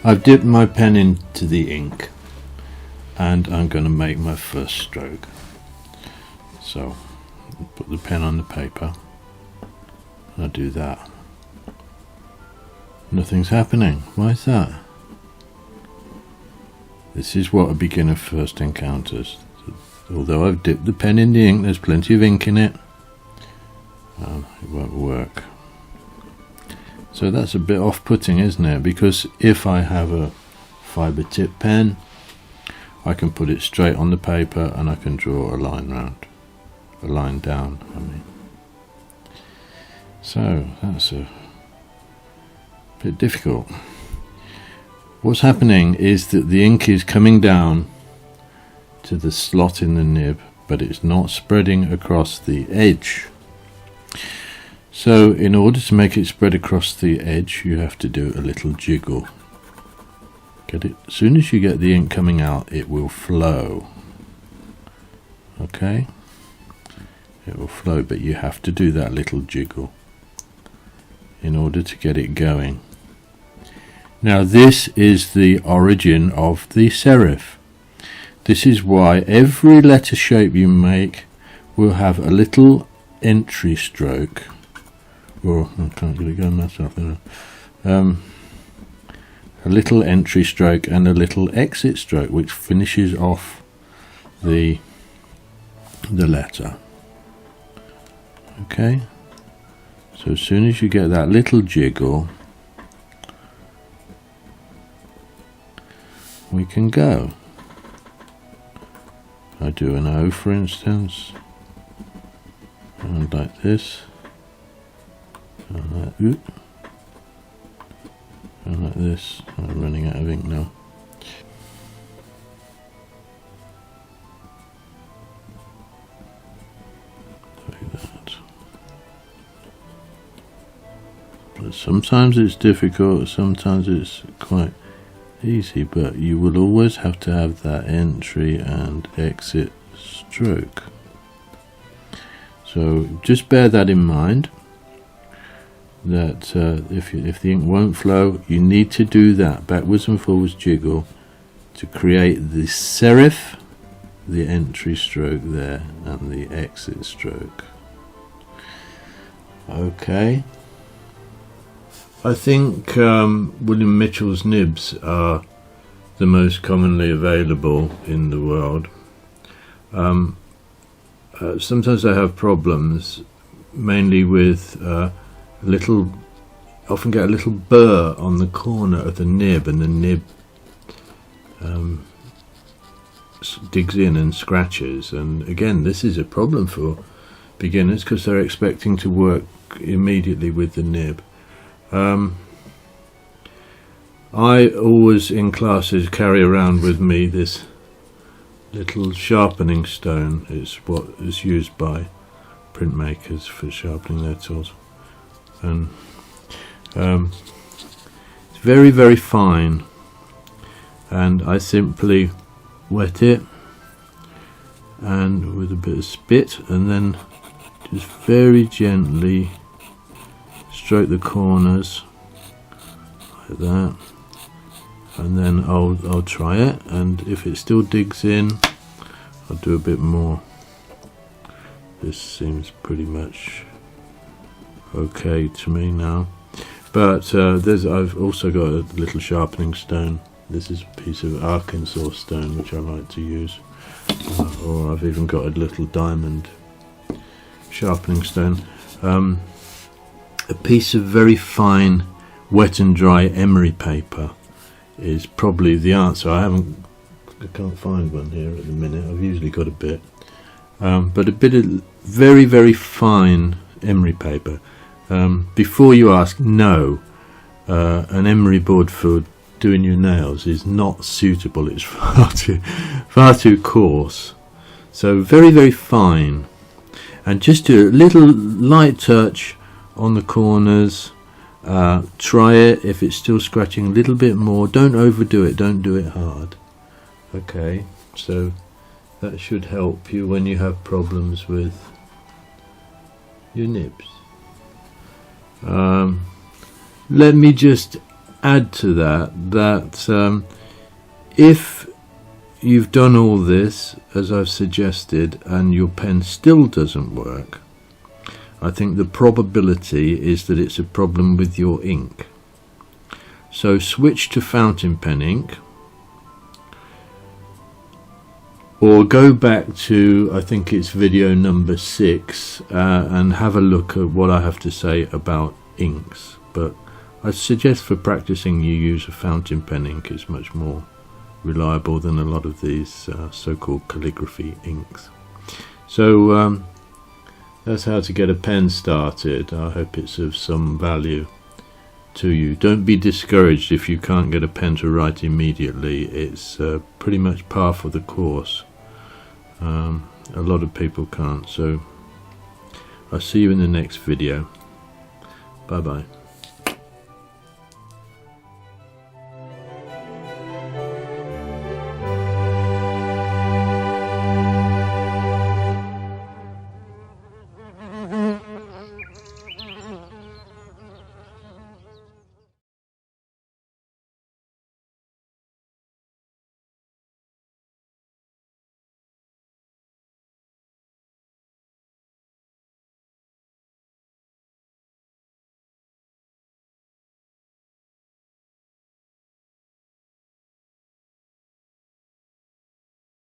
I've dipped my pen into the ink and I'm going to make my first stroke. So put the pen on the paper and I do that. Nothing's happening. Why is that? This is what a beginner first encounters. Although I've dipped the pen in the ink, there's plenty of ink in it. It won't work. So that's a bit off-putting, isn't it? Because if I have a fibre tip pen, I can put it straight on the paper and I can draw a line down, I mean. So that's a bit difficult. What's happening is that the ink is coming down to the slot in the nib, but it's not spreading across the edge. So in order to make it spread across the edge, you have to do a little jiggle. Get it? As soon as you get the ink coming out, it will flow. Okay? It will flow, but you have to do that little jiggle in order to get it going. Now this is the origin of the serif. This is why every letter shape you make will have a little entry stroke. Or I can't get it going myself. A little entry stroke and a little exit stroke, which finishes off the letter. Okay. So as soon as you get that little jiggle, we can go. I do an O, for instance, and like this, and like that, and like this. I'm running out of ink now. Like that. But sometimes it's difficult, sometimes it's quite easy, but you will always have to have that entry and exit stroke. So just bear that in mind, that if the ink won't flow, you need to do that backwards and forwards jiggle to create the serif, the entry stroke there, and the exit stroke. Okay. I think William Mitchell's nibs are the most commonly available in the world. Sometimes I have problems, mainly with often get a little burr on the corner of the nib, and the nib digs in and scratches. And again, this is a problem for beginners because they're expecting to work immediately with the nib. I always in classes carry around with me this little sharpening stone. It's what is used by printmakers for sharpening their tools, and it's very, very fine, and I simply wet it and with a bit of spit, and then just very gently stroke the corners like that, and then I'll try it, and if it still digs in, I'll do a bit more. This seems pretty much okay to me now, but I've also got a little sharpening stone. This is a piece of Arkansas stone which I like to use, or I've even got a little diamond sharpening stone. A piece of very fine wet and dry emery paper is probably the answer. I can't find one here at the minute. I've usually got a bit, but a bit of very, very fine emery paper. Before you ask, no, an emery board for doing your nails is not suitable. It's far too coarse. So very, very fine, and just do a little light touch on the corners. Try it. If it's still scratching, a little bit more. Don't overdo it, don't do it hard. Okay, so that should help you when you have problems with your nibs. Let me just add to that if you've done all this as I've suggested and your pen still doesn't work, I think the probability is that it's a problem with your ink. So switch to fountain pen ink, or go back to, I think it's video number 6, and have a look at what I have to say about inks. But I suggest for practicing you use a fountain pen ink. It's much more reliable than a lot of these so-called calligraphy inks. So that's how to get a pen started. I hope it's of some value to you. Don't be discouraged if you can't get a pen to write immediately. It's pretty much par for the course. A lot of people can't. So I'll see you in the next video. Bye bye.